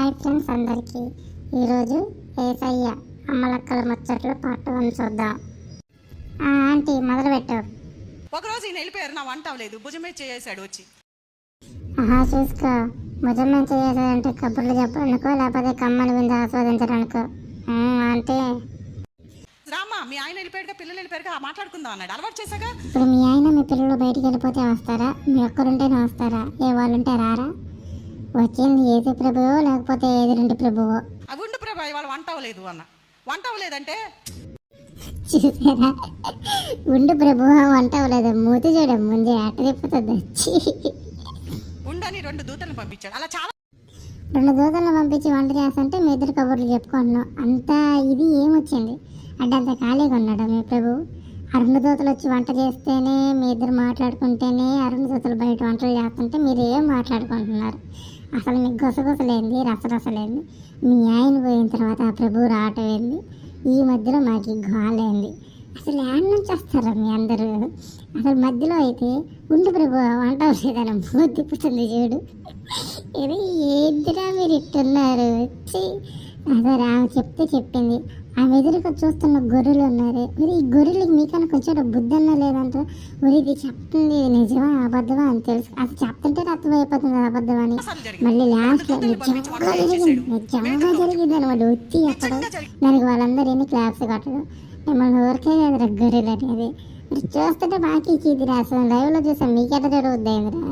Hi friends అందరికీ ఈరోజు ఏసయ్య అమ్మలక్కల ముచ్చట్లు పార్ట్ 1 చూద్దాం. ఆంటీ మొదలు పెట్టావు. ఒకరోజు ఈయన వెళ్ళిపోయారు, నా వంట అవ్వలేదు, భుజమే చేసాడు వచ్చి. చూసుకో, భుజమే చేసాడంటే కబుర్లు చెప్పనుకో, లేకపోతే కమ్మని విందు ఆస్వాదించడానికో. అంటే రామ్మా, మీ ఆయన వెళ్ళిపోయాడుగా, పిల్లలు వెళ్ళిపోయారుగా, మాట్లాడుకుందాం అన్నాడు. అలవాటు చేశాగా. ఇప్పుడు మీ ఆయన మీ పిల్లలు బయటికి వెళ్ళిపోతే వస్తారా? మీ ఒక్కరుంటేనే వస్తారా? ఏ వాళ్ళుంటే రారా? వచ్చింది ఏది ప్రభువో లేకపోతే ఎదురింటి ప్రభువో. అవి ఉండు ప్రభా, ఇవాళ వంట అవ్వలేదు అన్న. వంట అవ్వలేదంటే చూసారా, ఉండు ప్రభువా వంట అవ్వలేదు, మూతి చూడం ముందే అట్ట తిప్పుతుంది వచ్చి. ఉండని 2 దూతలను పంపించాడు. అలా చాలా 2 దూతలను పంపించి వంట చేస్తుంటే మీ ఇద్దరు కబుర్లు చెప్పుకుంటున్నాం. అంత ఇది ఏమొచ్చింది అంటే అంత ఖాళీగా ఉన్నాడు మీ ప్రభు? ఆ 2 దూతలు వచ్చి వంట చేస్తేనే మీ ఇద్దరు మాట్లాడుకుంటేనే, ఆ 2 దూతలు బయట వంటలు చేస్తుంటే మీరు ఏం మాట్లాడుకుంటున్నారు? అసలు మీకు గుసగుసలేంది, రసరసలేంది? మీ ఆయన పోయిన తర్వాత ఆ ప్రభు రావటం ఏంది? ఈ మధ్యలో మాకు గోలేంది. అసలు యాడ్ నుంచి వస్తారా మీ అందరూ? అసలు మధ్యలో అయితే ఉండు ప్రభు వంట అవలేదని మూతి తిప్పుతుంది చూడు. ఇది ఏంటిరా మీరు ఇట్టున్నారు? అసలు ఆమె చెప్తే చెప్పింది. ఆమె ఎదురుగా చూస్తున్న గొర్రెలు ఉన్నారు. మరి ఈ గొర్రెలకి మీకన్నా కొంచెం బుద్ధి అన్నా లేదంట. మరి ఇది చెప్తుంది నిజమా అబద్ధమా అని తెలుసు. అసలు చెప్తుంటే అర్థమైపోతుంది అబద్ధం అని. మళ్ళీ లాస్ట్ నిజంగా జరిగిందని వాళ్ళు వచ్చి ఎక్కడం, దానికి వాళ్ళందరూ ఎన్ని క్లాప్స్ కట్టడం, మిమ్మల్ని ఊరికే కదరా గొర్రెలు అనేది. మరి చూస్తుంటే బాకీ ఇది రాసాం, లైవ్ లో చూసాం, మీకెట్ట జరుగుద్ది అయిందిరా.